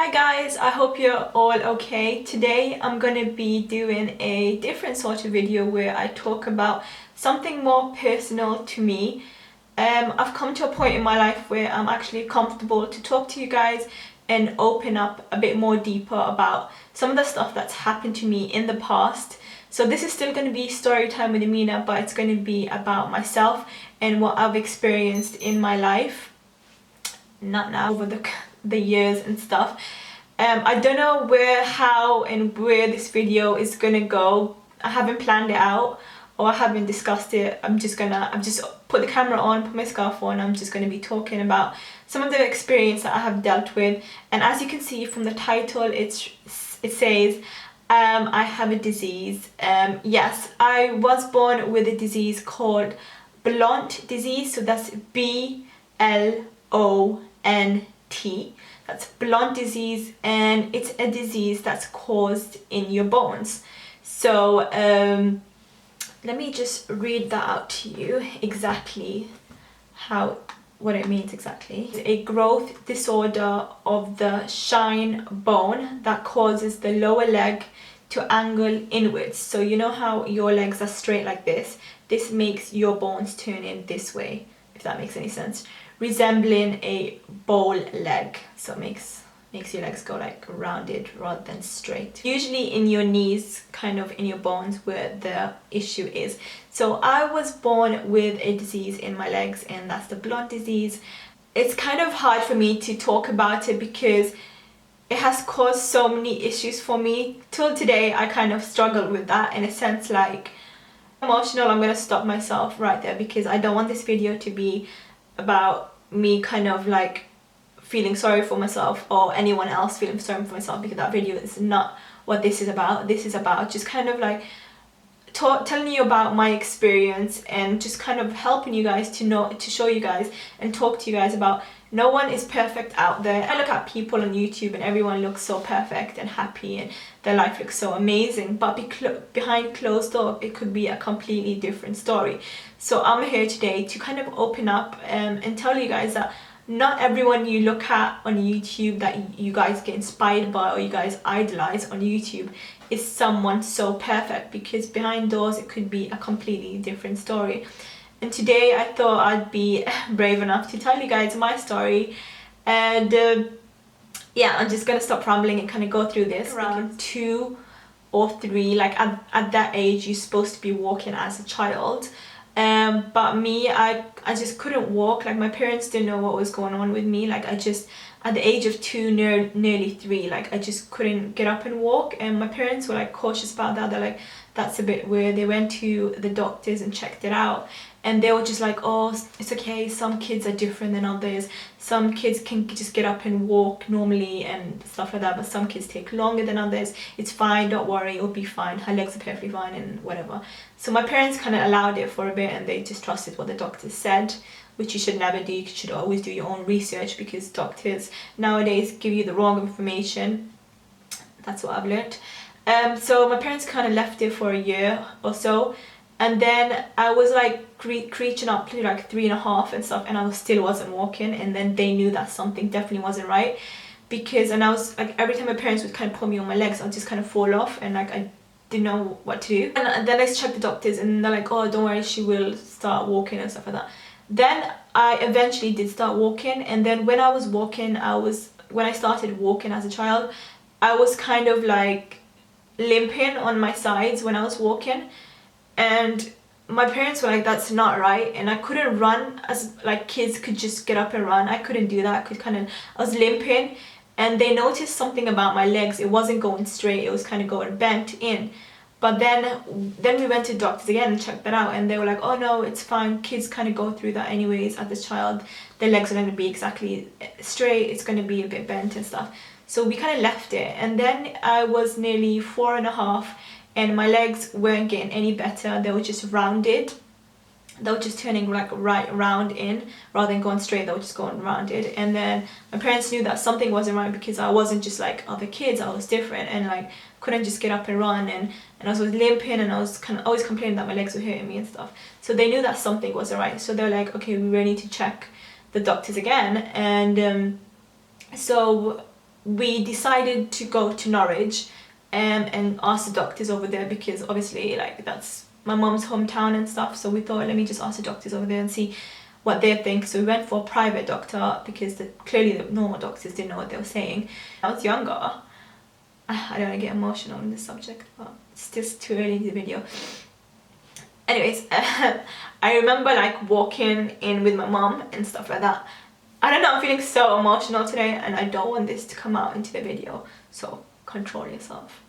Hi guys, I hope you're all okay. Today I'm gonna be doing a different sort of video where I talk about something more personal to me. I've come to a point in my life where I'm actually comfortable to talk to you guys and open up a bit more deeper about some of the stuff that's happened to me in the past. So this is still going to be story time with Amina, but it's going to be about myself and what I've experienced in my life. Not now, over the years and stuff. I don't know how and where this video is gonna go. I haven't planned it out or I haven't discussed it. I've just put the camera on, put my scarf on. I'm just gonna be talking about some of the experience that I have dealt with. And as you can see from the title, it says I have a disease. Yes, I was born with a disease called Blount disease. So that's B-L-O-N-T. That's Blount disease, and it's a disease that's caused in your bones. So let me just read that out to you exactly what it means exactly. It's a growth disorder of the shin bone that causes the lower leg to angle inwards. So you know how your legs are straight like this? This makes your bones turn in this way, if that makes any sense, resembling a bow leg. So it makes your legs go like rounded rather than straight. Usually in your knees, kind of in your bones, where the issue is. So I was born with a disease in my legs, and that's the Blount disease. It's kind of hard for me to talk about it because it has caused so many issues for me. Till today, I kind of struggle with that in a sense. Like, emotional, I'm gonna stop myself right there because I don't want this video to be about me kind of like feeling sorry for myself or anyone else feeling sorry for myself, because that video is not what this is about. This is about just kind of like telling you about my experience and just kind of helping you guys to show you guys and talk to you guys about no one is perfect out there. I look at people on YouTube and everyone looks so perfect and happy and their life looks so amazing, but behind closed doors it could be a completely different story. So I'm here today to kind of open up and tell you guys that not everyone you look at on YouTube that you guys get inspired by or you guys idolize on YouTube is someone so perfect, because behind doors it could be a completely different story. And today I thought I'd be brave enough to tell you guys my story, and yeah, I'm just gonna stop rambling and kind of go through this. Around 2 or 3, like at that age you're supposed to be walking as a child. But me, I just couldn't walk. Like, my parents didn't know what was going on with me. Like, at the age of 2, nearly 3, like I just couldn't get up and walk, and my parents were like cautious about that. They're like, that's a bit weird. They went to the doctors and checked it out, and they were just like, oh, it's okay, some kids are different than others. Some kids can just get up and walk normally and stuff like that, but some kids take longer than others. It's fine, don't worry, it'll be fine, her legs are perfectly fine and whatever. So my parents kind of allowed it for a bit, and they just trusted what the doctors said, which you should never do. You should always do your own research, because doctors nowadays give you the wrong information. That's what I've learned. So my parents kind of left it for a year or so, and then I was like reaching up to like 3.5 and stuff, and I still wasn't walking. And then they knew that something definitely wasn't right, and I was like, every time my parents would kind of put me on my legs, I'd just kind of fall off, and like I didn't know what to do. And then I checked the doctors, and they're like, oh, don't worry, she will start walking and stuff like that. Then I eventually did start walking, and then when I was walking, when I started walking as a child, I was kind of like limping on my sides when I was walking, and my parents were like, that's not right. And I couldn't run as like kids could just get up and run. I couldn't do that. I was limping, and they noticed something about my legs. It wasn't going straight, it was kind of going bent in. But then we went to doctors again and checked that out, and they were like, oh no, it's fine, kids kind of go through that anyways as a child. Their legs are going to be exactly straight, it's going to be a bit bent and stuff. So we kind of left it, and then I was nearly 4.5, and my legs weren't getting any better. They were just rounded. They were just turning like right round in rather than going straight. They were just going rounded. And then my parents knew that something wasn't right, because I wasn't just like other kids. I was different, and like couldn't just get up and run, and I was limping, and I was kind of always complaining that my legs were hurting me and stuff. So they knew that something wasn't right. So they're like, okay, we really need to check the doctors again. And so we decided to go to Norwich and ask the doctors over there, because obviously like that's my mom's hometown and stuff, so we thought, let me just ask the doctors over there and see what they think. So we went for a private doctor, because clearly the normal doctors didn't know what they were saying. I was younger. I don't want to get emotional on this subject, but it's just too early in the video. Anyways, I remember like walking in with my mom and stuff like that. I don't know, I'm feeling so emotional today, and I don't want this to come out into the video, so control yourself.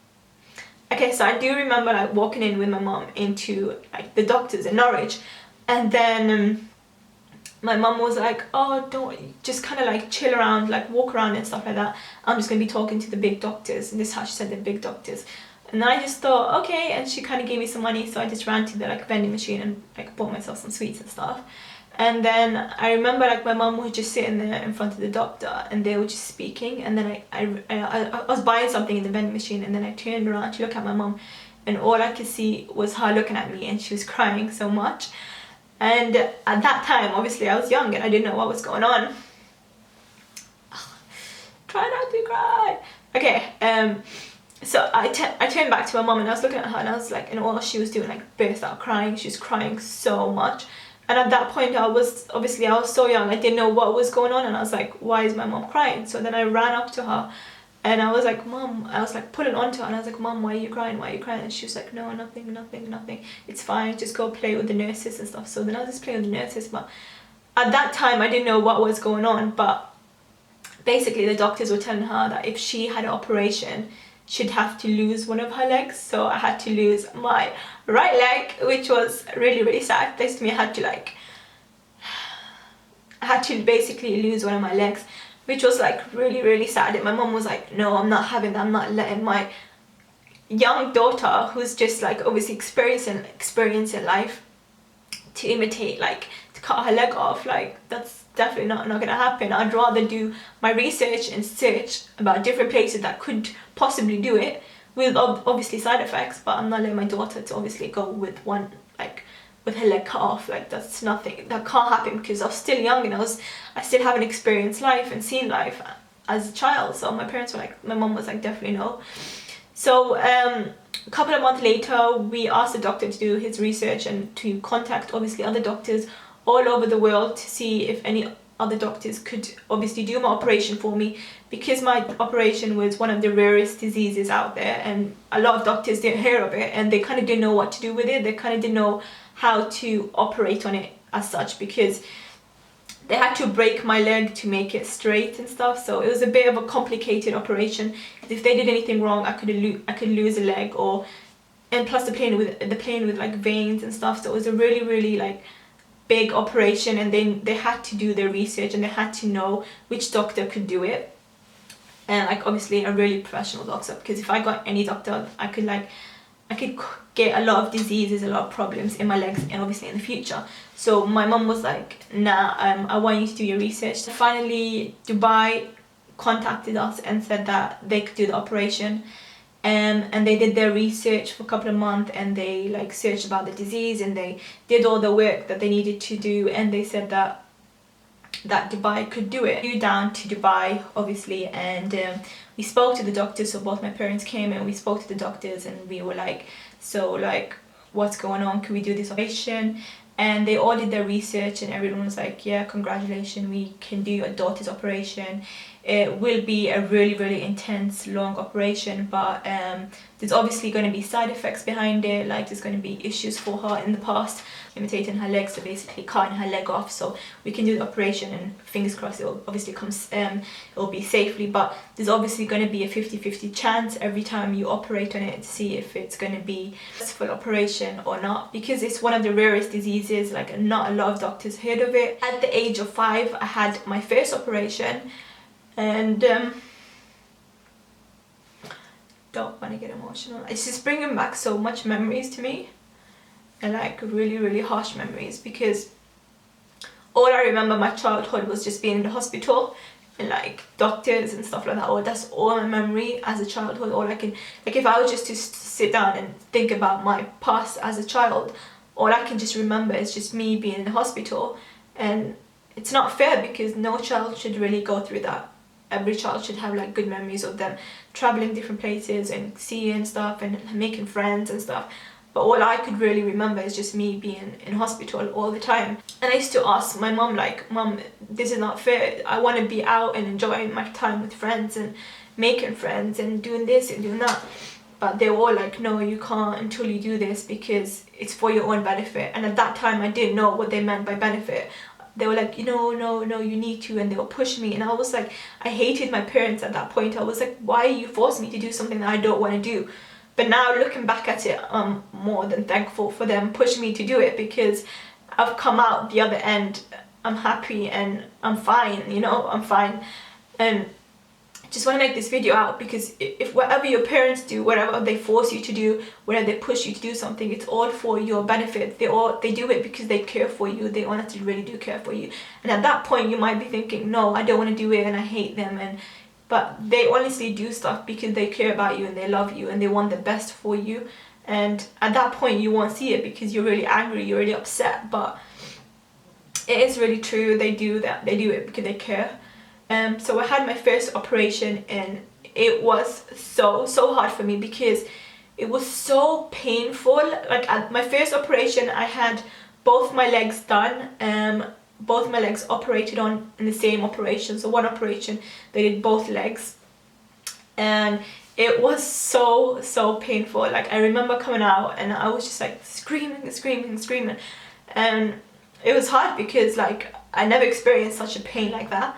Okay, so I do remember like walking in with my mom into like the doctors in Norwich, and then my mom was like, oh, don't, just kind of like chill around, like walk around and stuff like that. I'm just gonna be talking to the big doctors. And this is how she said, the big doctors. And I just thought, okay, and she kind of gave me some money, so I just ran to the like vending machine and like bought myself some sweets and stuff. And then I remember like my mom was just sitting there in front of the doctor, and they were just speaking, and then I was buying something in the vending machine, and then I turned around to look at my mom, and all I could see was her looking at me, and she was crying so much. And at that time, obviously I was young and I didn't know what was going on. Try not to cry. Okay, so I turned back to my mom, and I was looking at her, and I was like, and all she was doing like burst out crying. She was crying so much. And at that point I was so young, I didn't know what was going on, and I was like, why is my mom crying? So then I ran up to her, and I was like, Mom, I was like pulling onto her, and I was like, Mom, why are you crying? Why are you crying? And she was like, no, nothing, nothing, nothing. It's fine, just go play with the nurses and stuff. So then I was just playing with the nurses, but at that time I didn't know what was going on. But basically the doctors were telling her that if she had an operation, she'd have to lose one of her legs. So I had to lose my right leg, which was really, really sad. Basically I had to basically lose one of my legs, which was like really, really sad. And my mom was like, no, I'm not having that. I'm not letting my young daughter, who's just like obviously experiencing life, to imitate, like to cut her leg off. Like that's definitely not gonna happen. I'd rather do my research and search about different places that could possibly do it, with obviously side effects, but I'm not letting my daughter to obviously go with one, like with her leg cut off. Like that's nothing, that can't happen, because I was still young and I still haven't experienced life and seen life as a child. So my parents were like, my mom was like, definitely no. So a couple of months later, we asked the doctor to do his research and to contact obviously other doctors all over the world to see if any other doctors could obviously do my operation for me, because my operation was one of the rarest diseases out there, and a lot of doctors didn't hear of it, and they kind of didn't know what to do with it. They kind of didn't know how to operate on it as such, because they had to break my leg to make it straight and stuff. So it was a bit of a complicated operation. If they did anything wrong, I could lose a leg, and plus the plane with like veins and stuff. So it was a really, really like big operation, and then they had to do their research, and they had to know which doctor could do it, and like obviously a really professional doctor, because if I got any doctor, I could get a lot of diseases, a lot of problems in my legs, and obviously in the future. So my mom was like, nah, I want you to do your research. So finally Dubai contacted us and said that they could do the operation, and they did their research for a couple of months, and they like searched about the disease, and they did all the work that they needed to do, and they said that Dubai could do it. We flew down to Dubai obviously, and we spoke to the doctors. So both my parents came, and we spoke to the doctors, and we were like, so like, what's going on, can we do this operation? And they all did their research, and everyone was like, yeah, congratulations, we can do your daughter's operation. It will be a really, really intense, long operation, but there's obviously going to be side effects behind it. Like there's going to be issues for her in the past, imitating her legs, so basically cutting her leg off. So we can do the operation, and fingers crossed it will obviously it will be safely, but there's obviously going to be a 50-50 chance every time you operate on it to see if it's going to be a successful operation or not, because it's one of the rarest diseases. Like not a lot of doctors heard of it. At the age of 5, I had my first operation, and don't want to get emotional. It's just bringing back so much memories to me, and like really, really harsh memories, because all I remember my childhood was just being in the hospital and like doctors and stuff like that. Oh, that's all my memory as a childhood. All I can, like if I was just to sit down and think about my past as a child, all I can just remember is just me being in the hospital. And it's not fair, because no child should really go through that. every child should have like good memories of them traveling different places and seeing stuff and making friends and stuff. But all I could really remember is just me being in hospital all the time. And I used to ask my mum, like, Mum, this is not fair. I want to be out and enjoying my time with friends and making friends and doing this and doing that. But they were all like, no, you can't until you do this because it's for your own benefit. And at that time, I didn't know what they meant by benefit. They were like, no, you need to, and they would push me. And I was like, I hated my parents at that point. I was like, why are you forcing me to do something that I don't want to do? But now looking back at it, I'm more than thankful for them pushing me to do it, because I've come out the other end. I'm happy and I'm fine, you know, I'm fine. And just want to make this video out because if whatever your parents do, whatever they force you to do, whatever they push you to do something, it's all for your benefit. They do it because they care for you. They honestly really do care for you. And at that point you might be thinking, no, I don't want to do it and I hate them, but they honestly do stuff because they care about you and they love you and they want the best for you. And at that point you won't see it because you're really angry, you're really upset, but it is really true. They do that. They do it because they care. So I had my first operation and it was so hard for me because it was so painful. Like at my first operation, I had both my legs done, both my legs operated on in the same operation. So one operation, they did both legs, and it was so painful. Like I remember coming out and I was just like screaming, and it was hard because like I never experienced such a pain like that.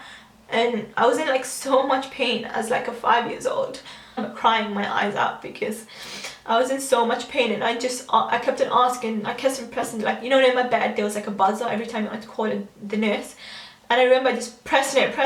And I was in like so much pain as like a 5-year-old. I'm crying my eyes out because I was in so much pain, and I kept on asking, I kept on pressing, like, you know, in my bed there was like a buzzer every time I went to call the nurse. And I remember just pressing it,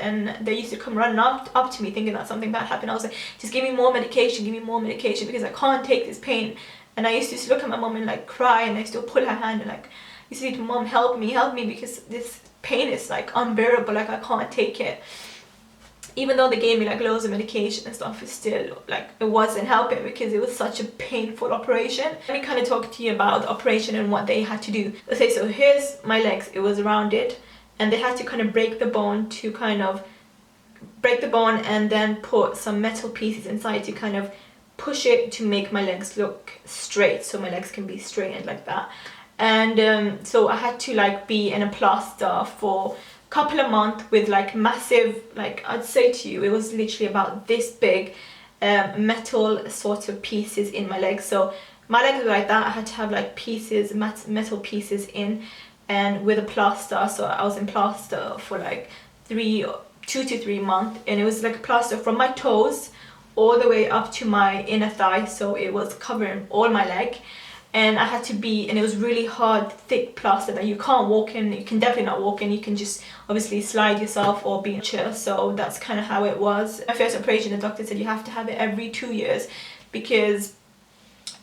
and they used to come running up to me thinking that something bad happened. I was like, just give me more medication because I can't take this pain. And I used to just look at my mom and like cry, and I used to pull her hand and like, I used to say to Mom, help me because this pain is like unbearable, like I can't take it. Even though they gave me like loads of medication and stuff, it's still like it wasn't helping because it was such a painful operation. Let me kind of talk to you about the operation and what they had to do. Okay, so here's my legs. It was rounded and they had to kind of break the bone and then put some metal pieces inside to kind of push it to make my legs look straight, so my legs can be straightened like that. And so I had to like be in a plaster for a couple of months with like massive, like I'd say to you, it was literally about this big metal sort of pieces in my legs. So my legs were like that. I had to have like pieces, metal pieces in, and with a plaster. So I was in plaster for like 2 to 3 months, and it was like a plaster from my toes all the way up to my inner thigh, so it was covering all my leg. And I had to be, and it was really hard, thick plaster that you can't walk in. You can definitely not walk in. You can just obviously slide yourself or be in a chair. So that's kind of how it was. My first operation, the doctor said you have to have it every 2 years because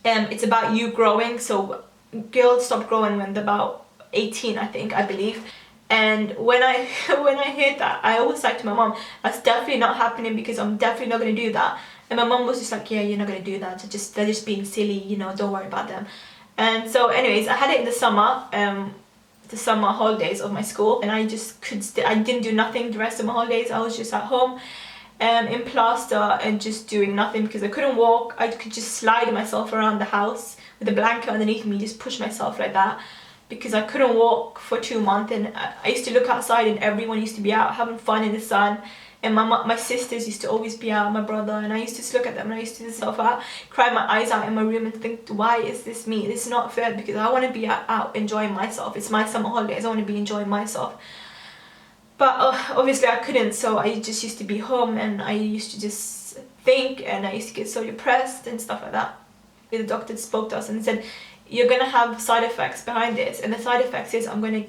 it's about you growing. So girls stop growing when they're about 18, I believe. And when I heard that, I always like to my mom, that's definitely not happening because I'm definitely not going to do that. And my mom was just like, yeah, you're not going to do that. They're just being silly, you know, don't worry about them. And so anyways, I had it in the summer holidays of my school, and I just I didn't do nothing the rest of my holidays. I was just at home in plaster and just doing nothing because I couldn't walk. I could just slide myself around the house with a blanket underneath me, just push myself like that, because I couldn't walk for 2 months. And I used to look outside and everyone used to be out having fun in the sun. And my sisters used to always be out, my brother, and I used to just look at them and I used to just cry my eyes out in my room and think, why is this me? This is not fair because I want to be out enjoying myself. It's my summer holidays, I want to be enjoying myself. But obviously I couldn't, so I just used to be home and I used to just think, and I used to get so depressed and stuff like that. The doctor spoke to us and said, you're going to have side effects behind this, and the side effects is I'm going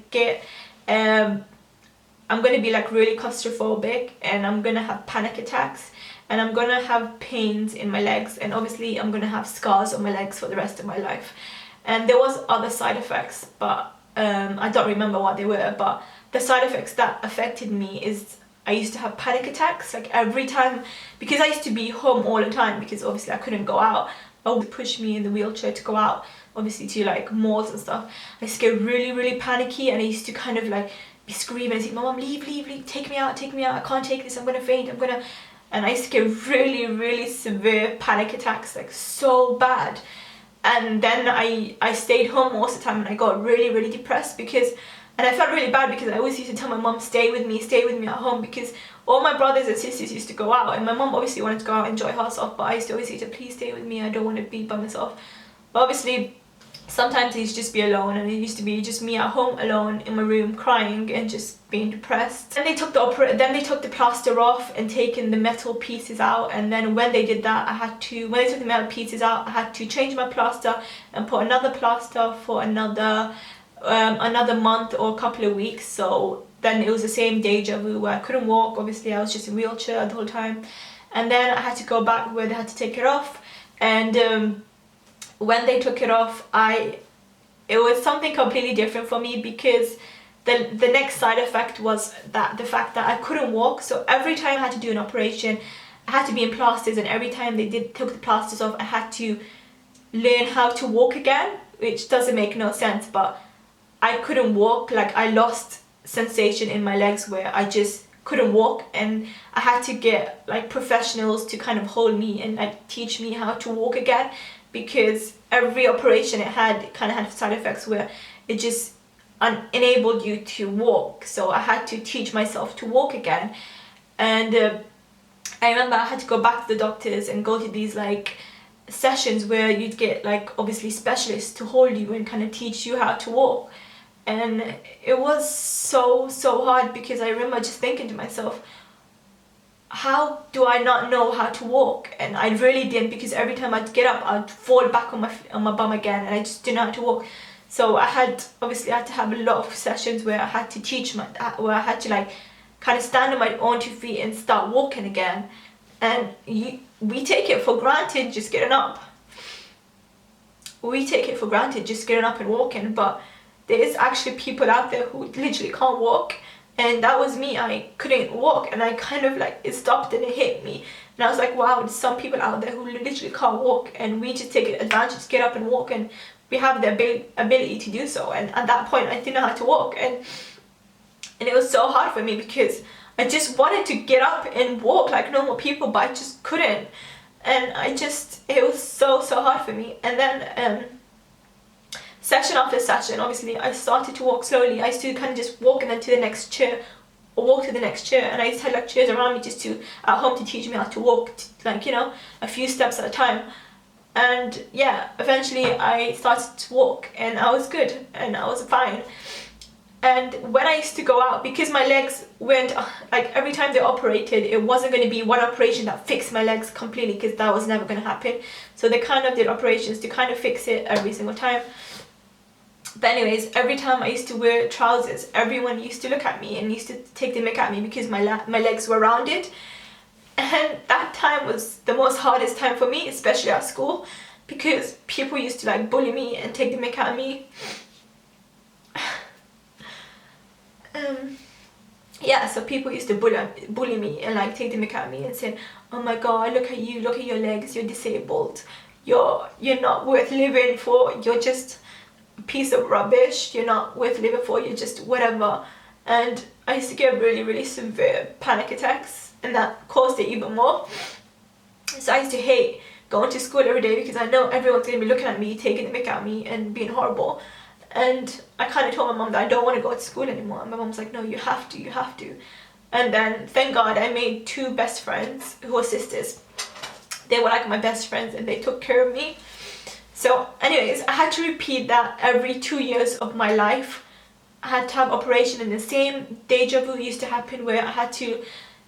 to be like really claustrophobic, and I'm going to have panic attacks, and I'm going to have pains in my legs, and obviously I'm going to have scars on my legs for the rest of my life. And there was other side effects, but I don't remember what they were. But the side effects that affected me is I used to have panic attacks like every time, because I used to be home all the time because obviously I couldn't go out. I would push me in the wheelchair to go out, obviously to like malls and stuff. I used to get really panicky, and I used to kind of like be screaming and saying, "My mom, leave, leave, leave, take me out, I can't take this, I'm gonna faint, I'm gonna," and I used to get really, really severe panic attacks, like so bad. And then I stayed home most of the time, and I got really, really depressed because, and I felt really bad because I always used to tell my mom, stay with me at home, because all my brothers and sisters used to go out, and my mom obviously wanted to go out and enjoy herself, but I used to always say to her, please stay with me, I don't want to be by myself. But obviously sometimes I used to just be alone, and it used to be just me at home alone in my room crying and just being depressed. Then they took the plaster off and taken the metal pieces out, and then when they did that, when they took the metal pieces out, I had to change my plaster and put another plaster for another month or a couple of weeks. So then it was the same deja vu where I couldn't walk. Obviously I was just in a wheelchair the whole time, and then I had to go back where they had to take it off. And when they took it off, it was something completely different for me, because the next side effect was the fact that I couldn't walk. So every time I had to do an operation, I had to be in plasters, and every time they took the plasters off, I had to learn how to walk again, which doesn't make no sense, but I couldn't walk. Like, I lost sensation in my legs where I just couldn't walk, and I had to get like professionals to kind of hold me and like teach me how to walk again, because every operation it kind of had side effects where it just enabled you to walk. So I had to teach myself to walk again. And I remember I had to go back to the doctors and go to these like sessions where you'd get like obviously specialists to hold you and kind of teach you how to walk. And it was so hard, because I remember just thinking to myself, how do I not know how to walk? And I really didn't, because every time I'd get up, I'd fall back on my bum again, and I just didn't know how to walk. So I had to have a lot of sessions where I had to where I had to like kind of stand on my own 2 feet and start walking again. And we take it for granted just getting up. We take it for granted just getting up and walking, but there's actually people out there who literally can't walk. And that was me. I couldn't walk, and I kind of like, it stopped and it hit me, and I was like, wow, there's some people out there who literally can't walk, and we just take advantage to get up and walk, and we have the ability to do so. And at that point I didn't know how to walk, and it was so hard for me, because I just wanted to get up and walk like normal people, but I just couldn't. And it was so hard for me. And then session after session, obviously I started to walk slowly. I used to kind of just walk and then to the next chair, or walk to the next chair, and I used to have like chairs around me just at home to teach me how to walk, like, you know, a few steps at a time. And yeah, eventually I started to walk, and I was good, and I was fine. And when I used to go out, because my legs weren't, like, every time they operated, it wasn't going to be one operation that fixed my legs completely, because that was never going to happen. So they kind of did operations to kind of fix it every single time. But anyways, every time I used to wear trousers, everyone used to look at me and used to take the mick at me, because my legs were rounded. And that time was the most hardest time for me, especially at school, because people used to like bully me and take the mick at me. Yeah, so people used to bully me and like take the mick at me and say, oh my god, look at you, look at your legs, you're disabled, you're not worth living for, you're just a piece of rubbish, you're not worth living for, you're just whatever. And I used to get really severe panic attacks, and that caused it even more. So I used to hate going to school every day, because I know everyone's going to be looking at me, taking the mick at me and being horrible. And I kind of told my mom that I don't want to go to school anymore, and my mom's like, no, you have to. And then thank God I made 2 best friends who were sisters. They were like my best friends, and they took care of me. So anyways, I had to repeat that every 2 years of my life. I had to have operation, and the same deja vu used to happen where I had to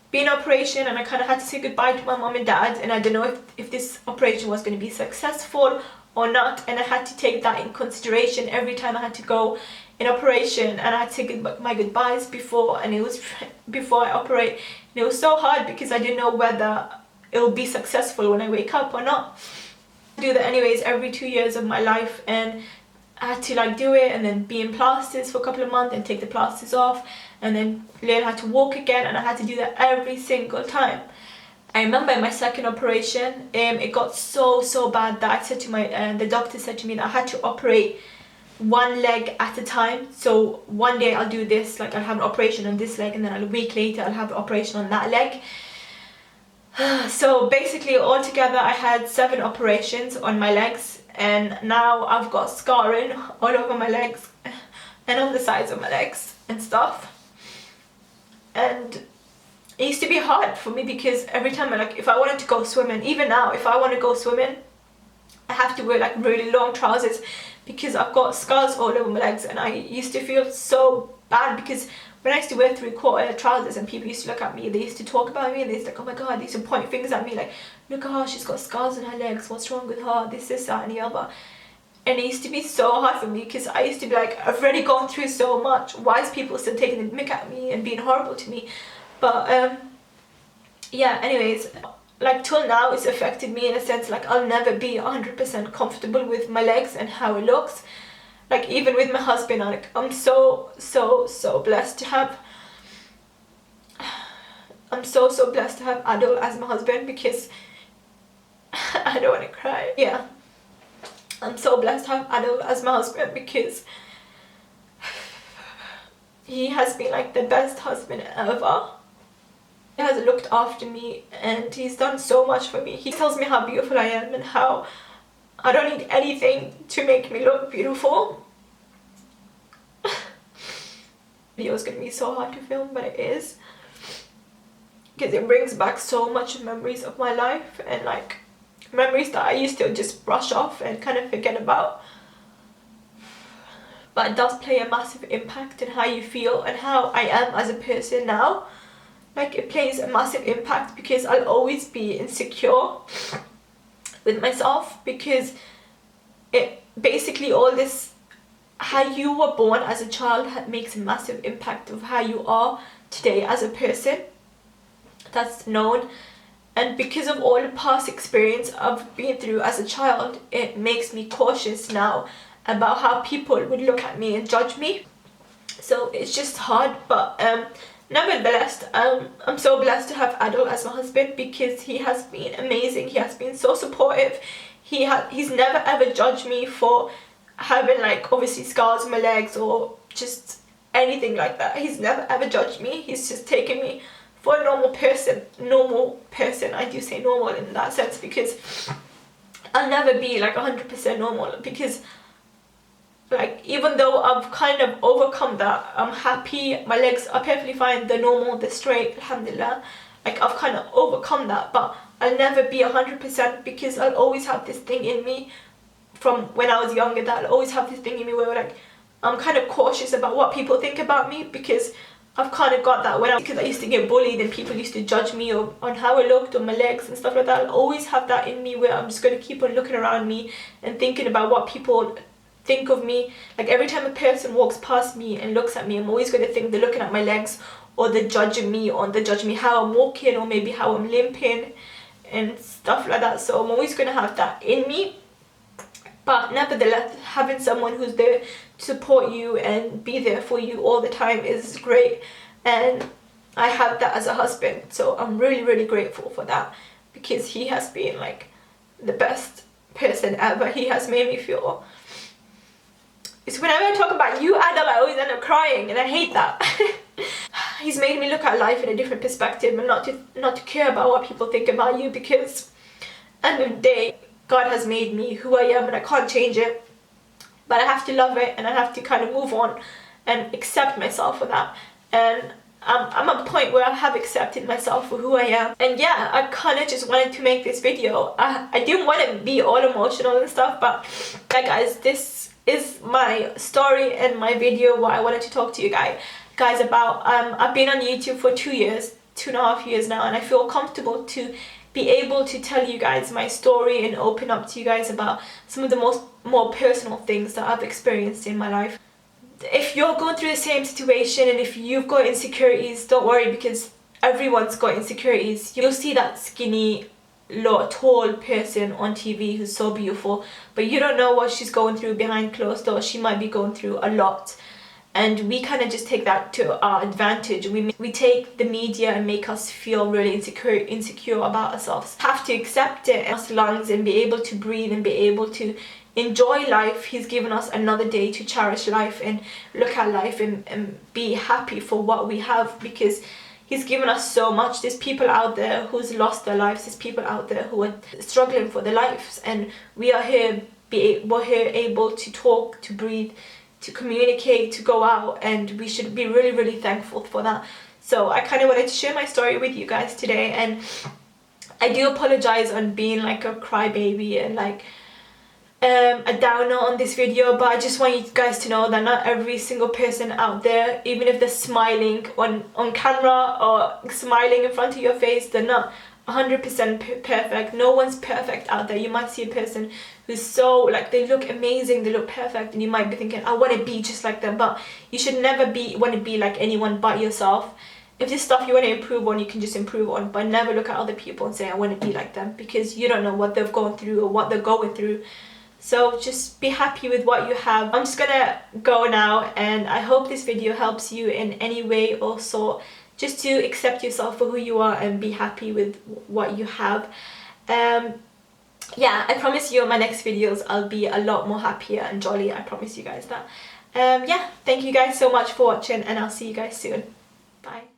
be in operation, and I kind of had to say goodbye to my mom and dad, and I didn't know if this operation was going to be successful or not. And I had to take that in consideration every time I had to go in operation, and I had to say my goodbyes before I operate. And it was so hard, because I didn't know whether it will be successful when I wake up or not. I do that anyways every 2 years of my life, and I had to like do it and then be in plasters for a couple of months and take the plasters off and then learn how to walk again, and I had to do that every single time. I remember in my second operation, it got so bad that I said to the doctor said to me that I had to operate one leg at a time. So one day I'll do this, like I'll have an operation on this leg, and then a week later I'll have an operation on that leg. So basically altogether I had 7 operations on my legs, and now I've got scarring all over my legs and on the sides of my legs and stuff. And it used to be hard for me because every time if I wanted to go swimming, even now if I want to go swimming, I have to wear like really long trousers because I've got scars all over my legs. And I used to feel so bad because when I used to wear 3/4 trousers and people used to look at me, they used to talk about me, and they used to like, oh my god, they used to point fingers at me like, look at her, she's got scars on her legs, what's wrong with her, this, that and the other. And it used to be so hard for me because I used to be like, I've already gone through so much, why is people still taking the mick at me and being horrible to me? But yeah, anyways, like till now it's affected me in a sense, like I'll never be 100% comfortable with my legs and how it looks. Like even with my husband, I'm so blessed to have, I'm so blessed to have Adil as my husband because I don't want to cry. Yeah, I'm so blessed to have Adil as my husband because he has been like the best husband ever. He has looked after me and he's done so much for me. He tells me how beautiful I am and how I don't need anything to make me look beautiful. Video is going to be so hard to film, but it is, because it brings back so much memories of my life, and like memories that I used to just brush off and kind of forget about. But it does play a massive impact in how you feel and how I am as a person now. Like it plays a massive impact because I'll always be insecure with myself, because it basically all this, how you were born as a child makes a massive impact of how you are today as a person. That's known. And because of all the past experience I've been through as a child, it makes me cautious now about how people would look at me and judge me. So it's just hard, but nevertheless, I'm so blessed to have Adil as my husband because he has been amazing. He has been so supportive. He's never ever judged me for having like obviously scars on my legs or just anything like that. He's never ever judged me. He's just taken me for a normal person. I do say normal in that sense because I'll never be like 100% normal, because like even though I've kind of overcome that, I'm happy, my legs are perfectly fine, they're normal, they're straight, alhamdulillah. Like I've kind of overcome that, but I'll never be 100% because I'll always have this thing in me from when I was younger, that I'll always have this thing in me where like I'm kind of cautious about what people think about me, because I've kind of got that because I used to get bullied and people used to judge me on how I looked on my legs and stuff like that. I'll always have that in me where I'm just going to keep on looking around me and thinking about what people think of me. Like every time a person walks past me and looks at me, I'm always going to think they're looking at my legs, or they're judging me, or they're judging me how I'm walking, or maybe how I'm limping and stuff like that. So I'm always going to have that in me. But nevertheless, having someone who's there to support you and be there for you all the time is great, and I have that as a husband. So I'm really grateful for that, because he has been like the best person ever. He has made me feel, it's whenever I talk about you, Adil, I always end up crying, and I hate that. He's made me look at life in a different perspective and not to care about what people think about you, because at the end of the day, God has made me who I am and I can't change it. But I have to love it, and I have to kind of move on and accept myself for that. And I'm at a point where I have accepted myself for who I am. And yeah, I kind of just wanted to make this video. I didn't want to be all emotional and stuff, but yeah guys, this is my story and my video, what I wanted to talk to you guys about. I've been on YouTube for 2.5 years now, and I feel comfortable to be able to tell you guys my story and open up to you guys about some of the more personal things that I've experienced in my life. If you're going through the same situation and if you've got insecurities, don't worry, because everyone's got insecurities. You'll see that skinny, tall person on TV who's so beautiful, but you don't know what she's going through behind closed doors. She might be going through a lot. And we kind of just take that to our advantage. We take the media and make us feel really insecure about ourselves. Have to accept it in our lungs and be able to breathe and be able to enjoy life. He's given us another day to cherish life and look at life and be happy for what we have, because he's given us so much. There's people out there who's lost their lives. There's people out there who are struggling for their lives, and we are here, we're here able to talk, to breathe, to communicate, to go out, and we should be really, really thankful for that. So I kind of wanted to share my story with you guys today, and I do apologize on being like a crybaby and like a downer on this video, but I just want you guys to know that not every single person out there, even if they're smiling on camera or smiling in front of your face, they're not 100% perfect. No one's perfect out there. You might see a person who's so like, they look amazing, they look perfect, and you might be thinking, I want to be just like them, but you should never want to be like anyone but yourself. If there's stuff you want to improve on, you can just improve on, but never look at other people and say, I want to be like them, because you don't know what they've gone through or what they're going through. So just be happy with what you have. I'm just gonna go now, and I hope this video helps you in any way or sort, just to accept yourself for who you are and be happy with what you have. Yeah, I promise you in my next videos I'll be a lot more happier and jolly. I promise you guys that. Yeah, thank you guys so much for watching, and I'll see you guys soon. Bye.